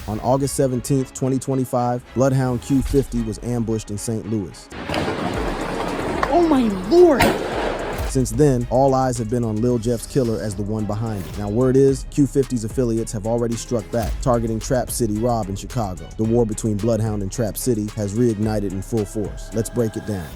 On August 17th, 2025, Bloodhound Q50 was ambushed in St. Louis. Oh my lord! Since then, all eyes have been on Lil Jeff's killer as the one behind it. Now, word is, Q50's affiliates have already struck back, targeting Trap City Rob in Chicago. The war between Bloodhound and Trap City has reignited in full force. Let's break it down.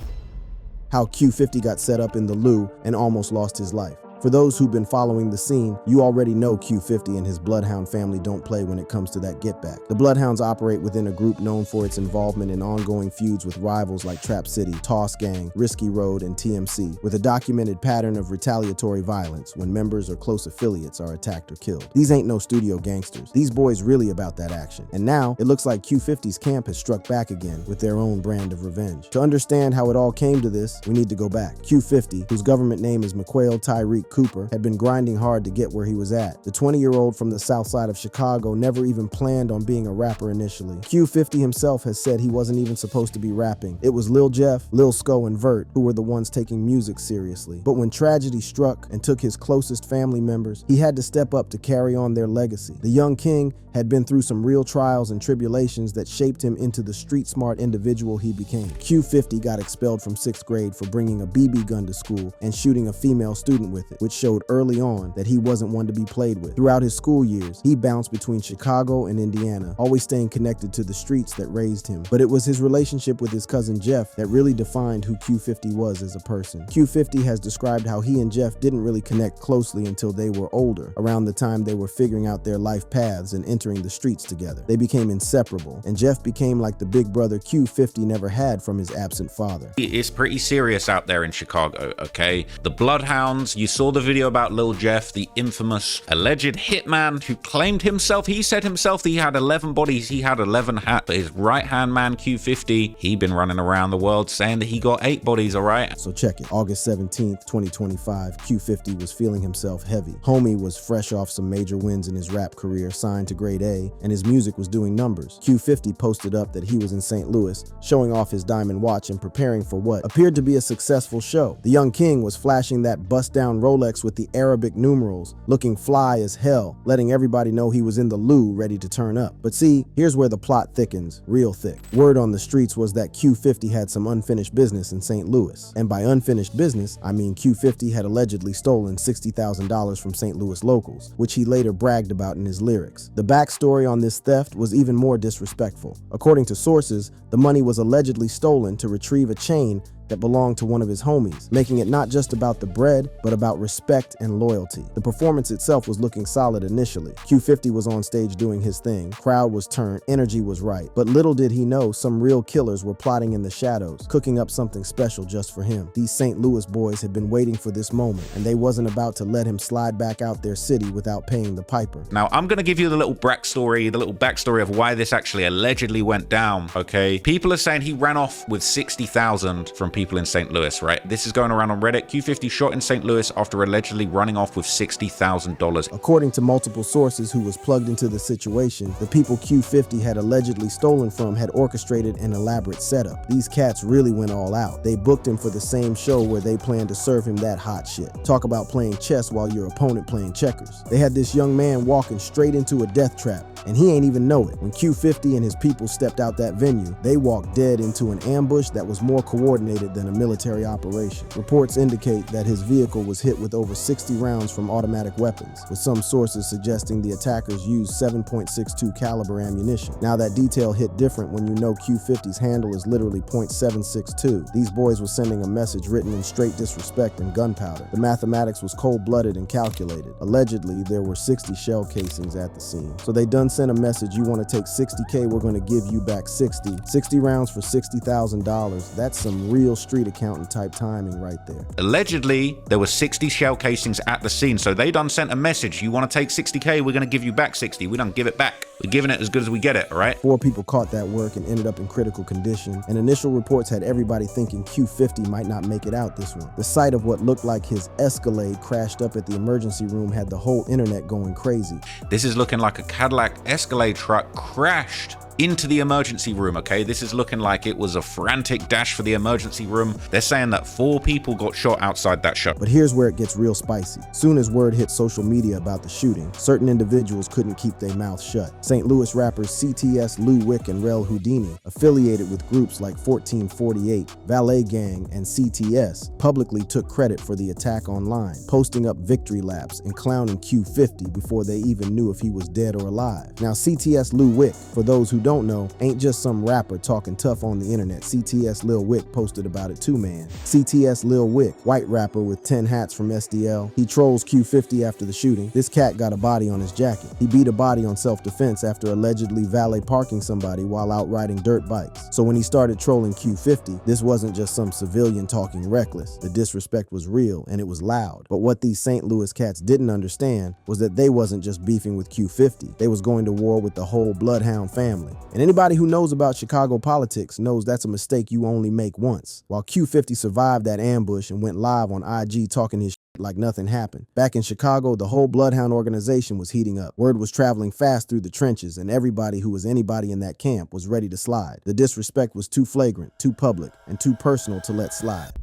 How Q50 got set up in the Lou and almost lost his life. For those who've been following the scene, you already know Q50 and his Bloodhound family don't play when it comes to that get back. The Bloodhounds operate within a group known for its involvement in ongoing feuds with rivals like Trap City, Toss Gang, Risky Road, and TMC, with a documented pattern of retaliatory violence when members or close affiliates are attacked or killed. These ain't no studio gangsters. These boys really about that action. And now, it looks like Q50's camp has struck back again with their own brand of revenge. To understand how it all came to this, we need to go back. Q50, whose government name is McQuail Tyreek Cooper, had been grinding hard to get where he was at. The 20-year-old from the south side of Chicago never even planned on being a rapper initially. Q50 himself has said he wasn't even supposed to be rapping. It was Lil Jeff, Lil Sko, and Vert who were the ones taking music seriously. But when tragedy struck and took his closest family members, he had to step up to carry on their legacy. The young king had been through some real trials and tribulations that shaped him into the street-smart individual he became. Q50 got expelled from 6th grade for bringing a BB gun to school and shooting a female student with it, which showed early on that he wasn't one to be played with. Throughout his school years, he bounced between Chicago and Indiana, always staying connected to the streets that raised him. But it was his relationship with his cousin Jeff that really defined who Q50 was as a person. Q50 has described how he and Jeff didn't really connect closely until they were older, around the time they were figuring out their life paths and entering the streets together. They became inseparable, and Jeff became like the big brother Q50 never had from his absent father. It's pretty serious out there in Chicago, okay? The Bloodhounds, you saw the video about Lil Jeff, the infamous alleged hitman who claimed himself, he said himself that he had 11 bodies, he had 11 hats, but his right-hand man Q50, he'd been running around the world saying that he got 8 bodies, all right? So check it. August 17th, 2025, Q50 was feeling himself heavy. Homie was fresh off some major wins in his rap career, signed to Grade A, and his music was doing numbers. Q50 posted up that he was in St. Louis, showing off his diamond watch and preparing for what appeared to be a successful show. The young king was flashing that bust-down Rolex with the Arabic numerals, looking fly as hell, letting everybody know he was in the Lou ready to turn up. But see, here's where the plot thickens, real thick. Word on the streets was that Q50 had some unfinished business in St. Louis. And by unfinished business, I mean Q50 had allegedly stolen $60,000 from St. Louis locals, which he later bragged about in his lyrics. The backstory on this theft was even more disrespectful. According to sources, the money was allegedly stolen to retrieve a chain that belonged to one of his homies, making it not just about the bread, but about respect and loyalty. The performance itself was looking solid initially. Q50 was on stage doing his thing, crowd was turned, energy was right. But little did he know some real killers were plotting in the shadows, cooking up something special just for him. These St. Louis boys had been waiting for this moment, and they wasn't about to let him slide back out their city without paying the piper. Now, I'm gonna give you the little backstory of why this actually allegedly went down, okay? People are saying he ran off with 60,000 from people in St. Louis, right? This is going around on Reddit. Q50 shot in St. Louis after allegedly running off with $60,000. According to multiple sources who was plugged into the situation, the people Q50 had allegedly stolen from had orchestrated an elaborate setup. These cats really went all out. They booked him for the same show where they planned to serve him that hot shit. Talk about playing chess while your opponent playing checkers. They had this young man walking straight into a death trap, and he ain't even know it. When Q50 and his people stepped out that venue, they walked dead into an ambush that was more coordinated than a military operation. Reports indicate that his vehicle was hit with over 60 rounds from automatic weapons, with some sources suggesting the attackers used 7.62 caliber ammunition. Now that detail hit different when you know Q50's handle is literally .762. These boys were sending a message written in straight disrespect and gunpowder. The mathematics was cold-blooded and calculated. Allegedly, there were 60 shell casings at the scene. So they done sent a message, you want to take 60K, we're going to give you back 60. 60 rounds for $60,000. That's some real street accountant type timing right there. Allegedly, there were 60 shell casings at the scene, so they done sent a message, you want to take 60K, we're going to give you back 60. We don't give it back. We're giving it as good as we get it, all right? 4 people caught that work and ended up in critical condition, and initial reports had everybody thinking Q50 might not make it out this one. The sight of what looked like his Escalade crashed up at the emergency room had the whole internet going crazy. This is looking like a Cadillac Escalade truck crashed into the emergency room, okay? This is looking like it was a frantic dash for the emergency room. They're saying that 4 people got shot outside that show. But here's where it gets real spicy. Soon as word hit social media about the shooting, certain individuals couldn't keep their mouths shut. St. Louis rappers CTS, Lou Wick, and Rel Houdini, affiliated with groups like 1448, Valet Gang, and CTS, publicly took credit for the attack online, posting up victory laps and clowning Q50 before they even knew if he was dead or alive. Now, CTS Lou Wick, for those who don't know, ain't just some rapper talking tough on the internet. CTS Lil Wick posted about it too, man. CTS Lil Wick, white rapper with 10 hats from SDL. He trolls Q50 after the shooting. This cat got a body on his jacket. He beat a body on self-defense after allegedly valet parking somebody while out riding dirt bikes. So when he started trolling Q50, this wasn't just some civilian talking reckless. The disrespect was real and it was loud. But what these St. Louis cats didn't understand was that they wasn't just beefing with Q50. They was going to war with the whole Bloodhound family. And anybody who knows about Chicago politics knows that's a mistake you only make once. While Q50 survived that ambush and went live on IG talking his shit like nothing happened, back in Chicago, the whole Bloodhound organization was heating up. Word was traveling fast through the trenches, and everybody who was anybody in that camp was ready to slide. The disrespect was too flagrant, too public, and too personal to let slide.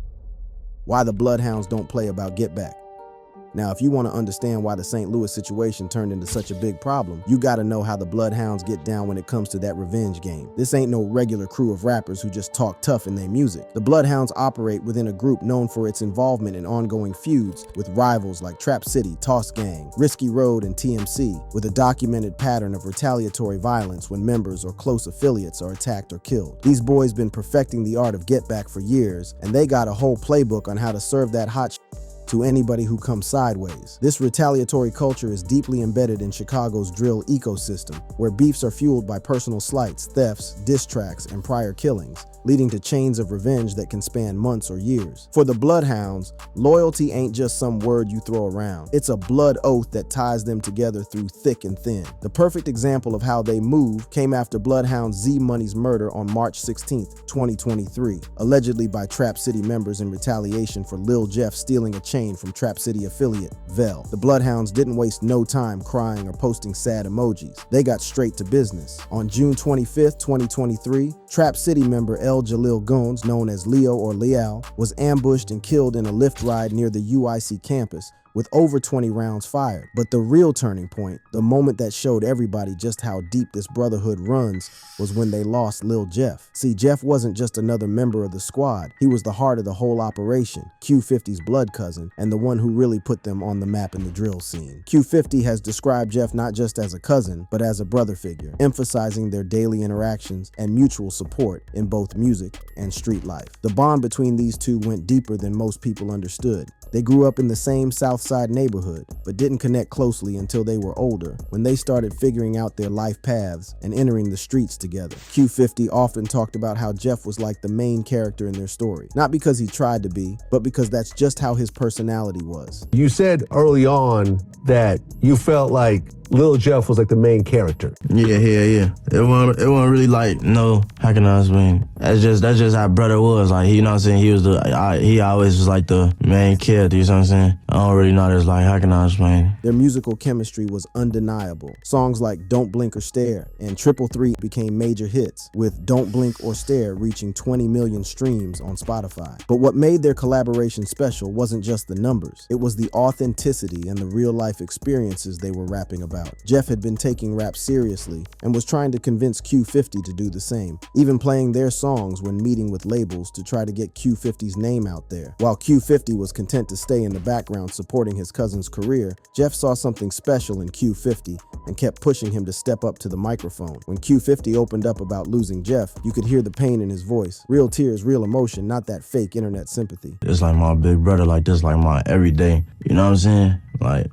Why the Bloodhounds don't play about get back. Now, if you want to understand why the St. Louis situation turned into such a big problem, you gotta know how the Bloodhounds get down when it comes to that revenge game. This ain't no regular crew of rappers who just talk tough in their music. The Bloodhounds operate within a group known for its involvement in ongoing feuds with rivals like Trap City, Toss Gang, Risky Road, and TMC, with a documented pattern of retaliatory violence when members or close affiliates are attacked or killed. These boys been perfecting the art of get back for years, and they got a whole playbook on how to serve that hot shit to anybody who comes sideways. This retaliatory culture is deeply embedded in Chicago's drill ecosystem, where beefs are fueled by personal slights, thefts, diss tracks, and prior killings, leading to chains of revenge that can span months or years. For the Bloodhounds, loyalty ain't just some word you throw around. It's a blood oath that ties them together through thick and thin. The perfect example of how they move came after Bloodhound Z Money's murder on March 16, 2023, allegedly by Trap City members in retaliation for Lil Jeff stealing a chain from Trap City affiliate Vel. The Bloodhounds didn't waste no time crying or posting sad emojis. They got straight to business. On June 25, 2023, Trap City member El Jalil Gones, known as Leo or Leal, was ambushed and killed in a Lyft ride near the UIC campus, with over 20 rounds fired. But the real turning point, the moment that showed everybody just how deep this brotherhood runs, was when they lost Lil Jeff. See, Jeff wasn't just another member of the squad. He was the heart of the whole operation, Q50's blood cousin, and the one who really put them on the map in the drill scene. Q50 has described Jeff not just as a cousin, but as a brother figure, emphasizing their daily interactions and mutual support in both music and street life. The bond between these two went deeper than most people understood. They grew up in the same South Side neighborhood, but didn't connect closely until they were older, when they started figuring out their life paths and entering the streets together. Q50 often talked about how Jeff was like the main character in their story, not because he tried to be, but because that's just how his personality was. You said early on that you felt like Lil Jeff was like the main character. Yeah. It wasn't really like, no, how can I explain? That's just how brother was. Like, you know what I'm saying? He always was like the main character, you know what I'm saying? I don't really know this, like, how can I explain? Their musical chemistry was undeniable. Songs like Don't Blink or Stare and 333 became major hits, with Don't Blink or Stare reaching 20 million streams on Spotify. But what made their collaboration special wasn't just the numbers. It was the authenticity and the real-life experiences they were rapping about. Jeff had been taking rap seriously and was trying to convince Q50 to do the same, even playing their songs when meeting with labels to try to get Q50's name out there. While Q50 was content to stay in the background supporting his cousin's career, Jeff saw something special in Q50 and kept pushing him to step up to the microphone. When Q50 opened up about losing Jeff, you could hear the pain in his voice. Real tears, real emotion, not that fake internet sympathy. It's like my big brother, like this, like my everyday. You know what I'm saying? Like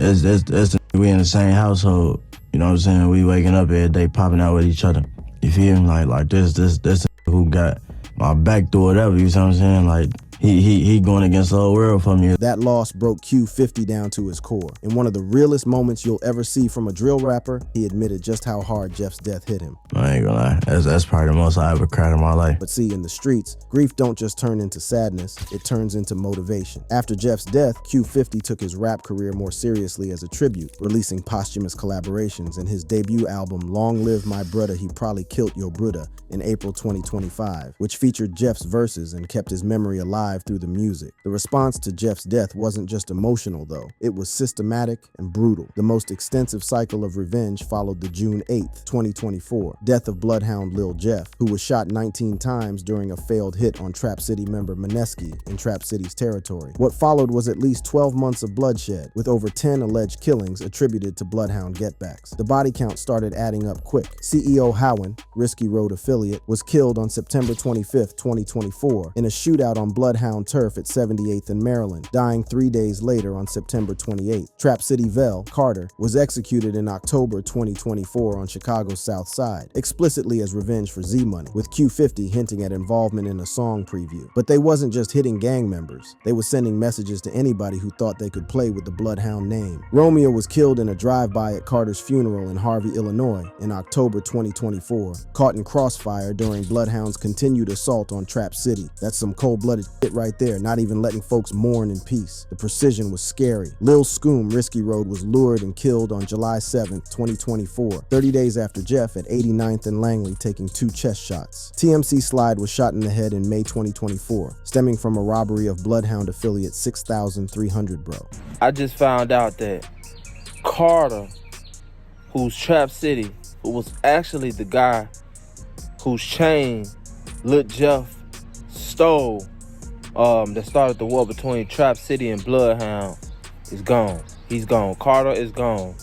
it's we in the same household. You know what I'm saying? We waking up every day, popping out with each other. You feel me? Like this who got my back through whatever. You know what I'm saying? Like he going against the whole world for me. That loss broke Q50 down to his core. In one of the realest moments you'll ever see from a drill rapper, he admitted just how hard Jeff's death hit him. I ain't gonna lie. That's probably the most I ever cried in my life. But see, in the streets, grief don't just turn into sadness, it turns into motivation. After Jeff's death, Q50 took his rap career more seriously as a tribute, releasing posthumous collaborations, and his debut album, Long Live My Brudda, He Probably Killed Yo Brudda, in April 2025, which featured Jeff's verses and kept his memory alive through the music. The response to Jeff's death wasn't just emotional, though. It was systematic and brutal. The most extensive cycle of revenge followed the June 8th, 2024, death of Bloodhound Lil Jeff, who was shot 19 times during a failed hit on Trap City member Mineski in Trap City's territory. What followed was at least 12 months of bloodshed, with over 10 alleged killings attributed to Bloodhound getbacks. The body count started adding up quick. CEO Howen, Risky Road affiliate, was killed on September 25th, 2024, in a shootout on Bloodhound turf at 78th and Maryland, dying 3 days later on September 28th. Trap City Vel, Carter, was executed in October 2024 on Chicago's South Side, explicitly as revenge for Z-Money, with Q50 hinting at involvement in a song preview. But they wasn't just hitting gang members. They were sending messages to anybody who thought they could play with the Bloodhound name. Romeo was killed in a drive-by at Carter's funeral in Harvey, Illinois, in October 2024, caught in crossfire during Bloodhound's continued assault on Trap City. That's some cold-blooded shit right there, not even letting folks mourn in peace. The precision was scary. Lil Scoom, Risky Road, was lured and killed on July 7th, 2024, 30 days after Jeff at 89th and Langley taking 2 chest shots. TMC Slide was shot in the head in May 2024, stemming from a robbery of Bloodhound affiliate 6300 Bro. I just found out that Carter, who's Trap City, who was actually the guy whose chain Lil Jeff stole, that started the war between Trap City and Bloodhound, is gone. He's gone. Carter is gone.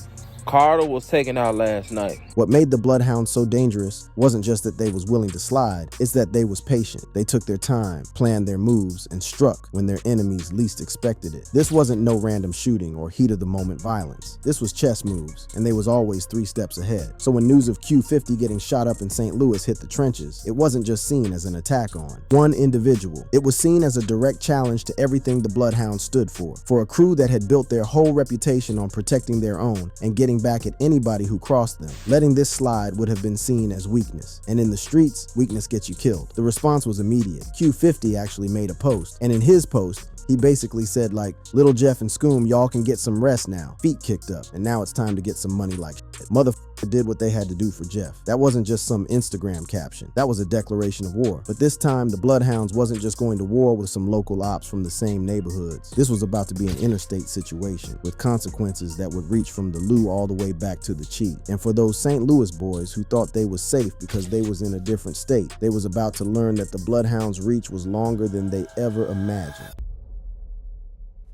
Carter was taken out last night. What made the Bloodhounds so dangerous wasn't just that they was willing to slide, it's that they was patient. They took their time, planned their moves, and struck when their enemies least expected it. This wasn't no random shooting or heat-of-the-moment violence. This was chess moves, and they was always 3 steps ahead. So when news of Q50 getting shot up in St. Louis hit the trenches, it wasn't just seen as an attack on one individual. It was seen as a direct challenge to everything the Bloodhounds stood for a crew that had built their whole reputation on protecting their own and getting back at anybody who crossed them. Letting this slide would have been seen as weakness, and in the streets, weakness gets you killed. The response was immediate. Q50 actually made a post, and in his post, he basically said like, Little Jeff and Scoom, y'all can get some rest now. Feet kicked up, and now it's time to get some money like shit. Motherfucker did what they had to do for Jeff. That wasn't just some Instagram caption. That was a declaration of war. But this time, the Bloodhounds wasn't just going to war with some local ops from the same neighborhoods. This was about to be an interstate situation with consequences that would reach from the Lou all the way back to the Chi. And for those St. Louis boys who thought they was safe because they was in a different state, they was about to learn that the Bloodhounds' reach was longer than they ever imagined.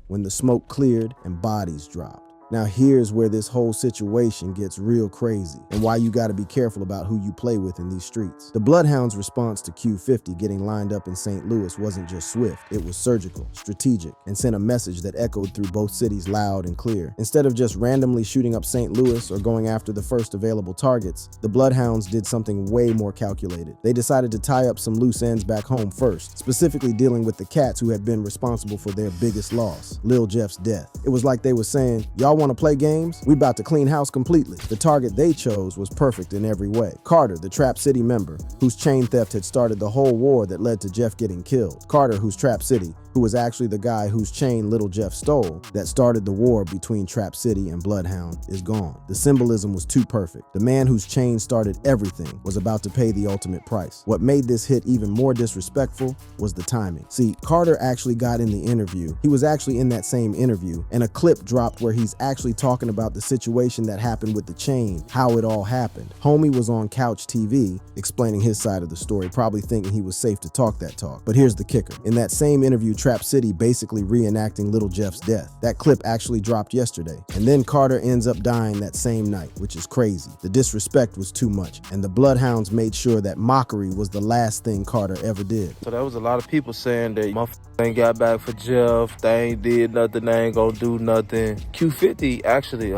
When the smoke cleared and bodies dropped. Now here's where this whole situation gets real crazy and why you gotta be careful about who you play with in these streets. The Bloodhounds' response to Q50 getting lined up in St. Louis wasn't just swift, it was surgical, strategic, and sent a message that echoed through both cities loud and clear. Instead of just randomly shooting up St. Louis or going after the first available targets, the Bloodhounds did something way more calculated. They decided to tie up some loose ends back home first, specifically dealing with the cats who had been responsible for their biggest loss, Lil Jeff's death. It was like they were saying, y'all want to play games? We about to clean house completely. The target they chose was perfect in every way. Carter, the Trap City member, whose chain theft had started the whole war that led to Jeff getting killed. Carter, who's Trap City, who was actually the guy whose chain Little Jeff stole that started the war between Trap City and Bloodhound, is gone. The symbolism was too perfect. The man whose chain started everything was about to pay the ultimate price. What made this hit even more disrespectful was the timing. See, Carter actually got in the interview. He was actually in that same interview, and a clip dropped where he's actually talking about the situation that happened with the chain, how it all happened. Homie was on Couch TV explaining his side of the story, probably thinking he was safe to talk that talk. But here's the kicker. In that same interview, Trap City basically reenacting Little Jeff's death. That clip actually dropped yesterday. And then Carter ends up dying that same night, which is crazy. The disrespect was too much, and the Bloodhounds made sure that mockery was the last thing Carter ever did. So there was a lot of people saying that motherfucker ain't got back for Jeff, they ain't did nothing, they ain't gonna do nothing. Q50 actually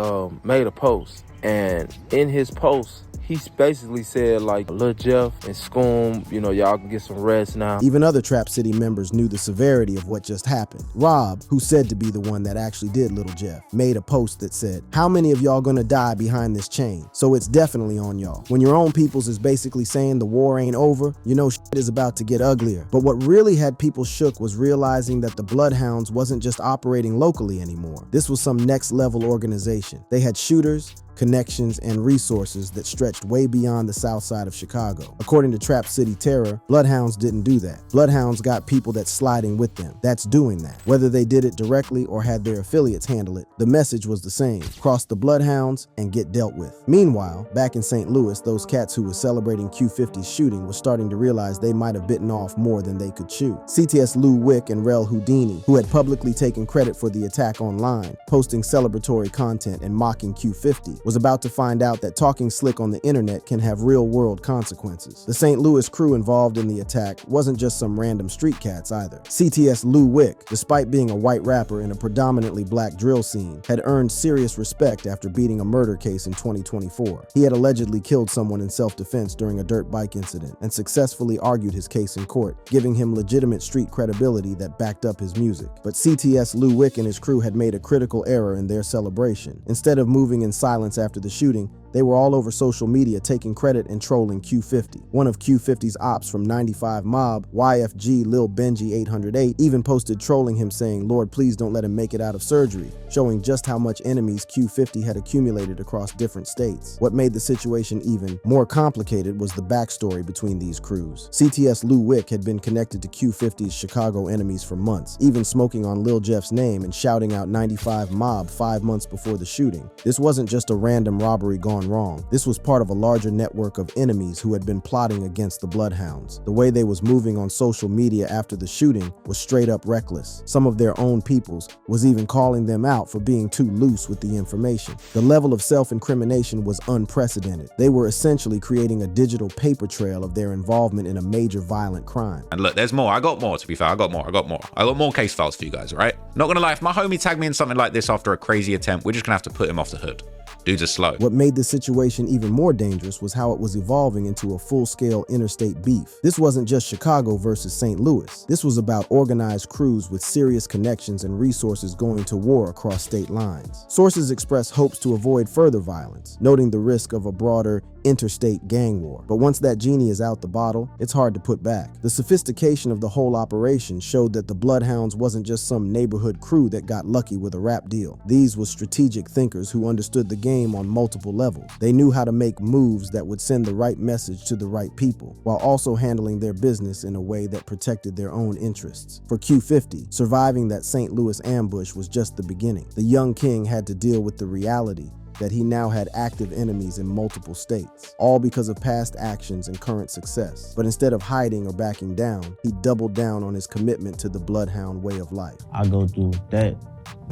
made a post, and in his post, He basically said like, Lil Jeff and Scoom, you know, y'all can get some rest now. Even other Trap City members knew the severity of what just happened. Rob, who said to be the one that actually did Little Jeff, made a post that said, "How many of y'all gonna die behind this chain? So it's definitely on y'all." When your own peoples is basically saying the war ain't over, you know shit is about to get uglier. But what really had people shook was realizing that the Bloodhounds wasn't just operating locally anymore. This was some next level organization. They had shooters, connections, and resources that stretched way beyond the south side of Chicago. According to Trap City Terror, Bloodhounds didn't do that. Bloodhounds got people that's sliding with them. That's doing that. Whether they did it directly or had their affiliates handle it, the message was the same. Cross the Bloodhounds and get dealt with. Meanwhile, back in St. Louis, those cats who were celebrating Q50's shooting were starting to realize they might have bitten off more than they could chew. CTS Lou Wick and Rel Houdini, who had publicly taken credit for the attack online, posting celebratory content and mocking Q50, was about to find out that talking slick on the internet can have real-world consequences. The St. Louis crew involved in the attack wasn't just some random street cats either. CTS Lou Wick, despite being a white rapper in a predominantly black drill scene, had earned serious respect after beating a murder case in 2024. He had allegedly killed someone in self-defense during a dirt bike incident and successfully argued his case in court, giving him legitimate street credibility that backed up his music. But CTS Lou Wick and his crew had made a critical error in their celebration. Instead of moving in silence after the shooting, they were all over social media taking credit and trolling Q50. One of Q50's ops from 95 Mob, YFG Lil Benji 808, even posted trolling him saying, "Lord, please don't let him make it out of surgery," showing just how much enemies Q50 had accumulated across different states. What made the situation even more complicated was the backstory between these crews. CTS Lou Wick had been connected to Q50's Chicago enemies for months, even smoking on Lil Jeff's name and shouting out 95 Mob 5 months before the shooting. This wasn't just a random robbery gone wrong. This was part of a larger network of enemies who had been plotting against the Bloodhounds. The way they was moving on social media after the shooting was straight up reckless. Some of their own peoples was even calling them out for being too loose with the information. The level of self-incrimination was unprecedented. They were essentially creating a digital paper trail of their involvement in a major violent crime. And look, there's more. I got more, to be fair. I got more case files for you guys, right? Not gonna lie, if my homie tagged me in something like this after a crazy attempt, we're just gonna have to put him off the hood. Dudes are slow. What made the situation even more dangerous was how it was evolving into a full-scale interstate beef. This wasn't just Chicago versus St. Louis. This was about organized crews with serious connections and resources going to war across state lines. Sources expressed hopes to avoid further violence, noting the risk of a broader interstate gang war. But once that genie is out the bottle, it's hard to put back. The sophistication of the whole operation showed that the Bloodhounds wasn't just some neighborhood crew that got lucky with a rap deal. These were strategic thinkers who understood the game on multiple levels. They knew how to make moves that would send the right message to the right people, while also handling their business in a way that protected their own interests. For Q50, surviving that St. Louis ambush was just the beginning. The young king had to deal with the reality that he now had active enemies in multiple states, all because of past actions and current success. But instead of hiding or backing down, he doubled down on his commitment to the Bloodhound way of life. I go through that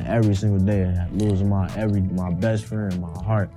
every single day, losing my best friend, my heart,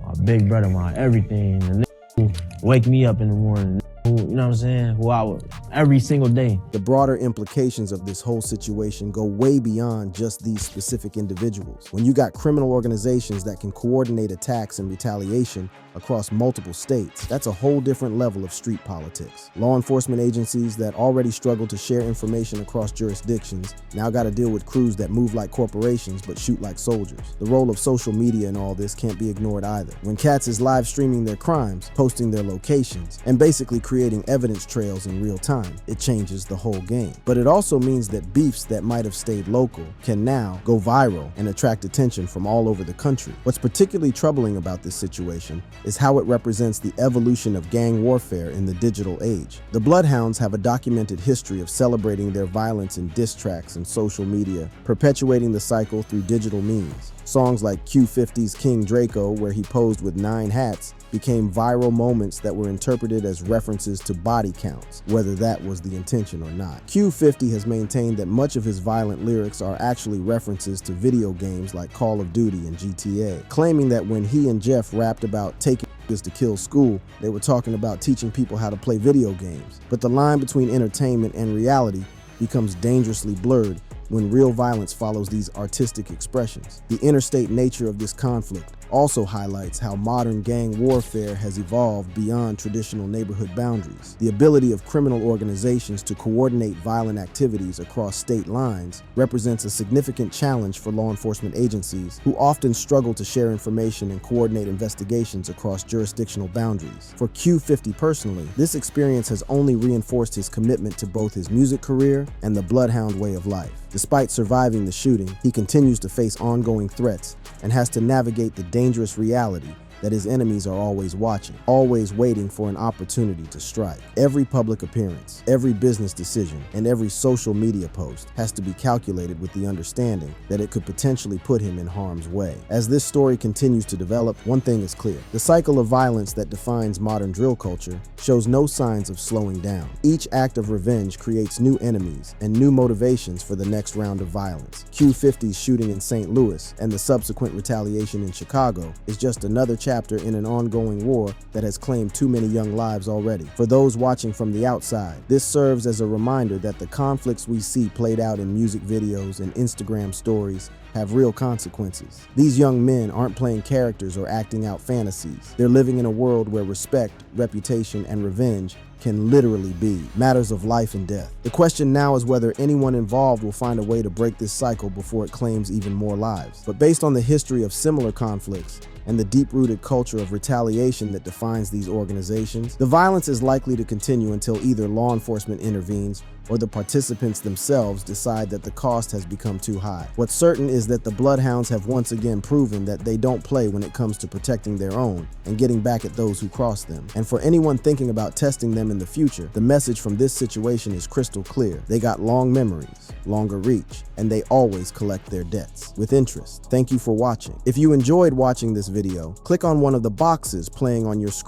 my big brother, my everything. The who wake me up in the morning, who, you know what I'm saying, who I would, every single day. The broader implications of this whole situation go way beyond just these specific individuals. When you got criminal organizations that can coordinate attacks and retaliation across multiple states, that's a whole different level of street politics. Law enforcement agencies that already struggle to share information across jurisdictions now got to deal with crews that move like corporations but shoot like soldiers. The role of social media in all this can't be ignored either. When cats is live streaming their crimes, posting their locations, and basically creating evidence trails in real time, it changes the whole game. But it also means that beefs that might have stayed local can now go viral and attract attention from all over the country. What's particularly troubling about this situation is how it represents the evolution of gang warfare in the digital age. The Bloodhounds have a documented history of celebrating their violence in diss tracks and social media, perpetuating the cycle through digital means. Songs like Q50's King Draco, where he posed with 9 hats, became viral moments that were interpreted as references to body counts, whether that was the intention or not. Q50 has maintained that much of his violent lyrics are actually references to video games like Call of Duty and GTA, claiming that when he and Jeff rapped about taking to kill school, they were talking about teaching people how to play video games. But the line between entertainment and reality becomes dangerously blurred when real violence follows these artistic expressions. The interstate nature of this conflict also highlights how modern gang warfare has evolved beyond traditional neighborhood boundaries. The ability of criminal organizations to coordinate violent activities across state lines represents a significant challenge for law enforcement agencies who often struggle to share information and coordinate investigations across jurisdictional boundaries. For Q50 personally, this experience has only reinforced his commitment to both his music career and the Bloodhound way of life. Despite surviving the shooting, he continues to face ongoing threats and has to navigate the dangerous reality that his enemies are always watching, always waiting for an opportunity to strike. Every public appearance, every business decision, and every social media post has to be calculated with the understanding that it could potentially put him in harm's way. As this story continues to develop, one thing is clear. The cycle of violence that defines modern drill culture shows no signs of slowing down. Each act of revenge creates new enemies and new motivations for the next round of violence. Q50's shooting in St. Louis and the subsequent retaliation in Chicago is just another chapter in an ongoing war that has claimed too many young lives already. For those watching from the outside, this serves as a reminder that the conflicts we see played out in music videos and Instagram stories have real consequences. These young men aren't playing characters or acting out fantasies. They're living in a world where respect, reputation, and revenge can literally be matters of life and death. The question now is whether anyone involved will find a way to break this cycle before it claims even more lives. But based on the history of similar conflicts and the deep-rooted culture of retaliation that defines these organizations, the violence is likely to continue until either law enforcement intervenes or the participants themselves decide that the cost has become too high. What's certain is that the Bloodhounds have once again proven that they don't play when it comes to protecting their own and getting back at those who cross them. And for anyone thinking about testing them in the future, the message from this situation is crystal clear. They got long memories, longer reach, and they always collect their debts with interest. Thank you for watching. If you enjoyed watching this video, click on one of the boxes playing on your screen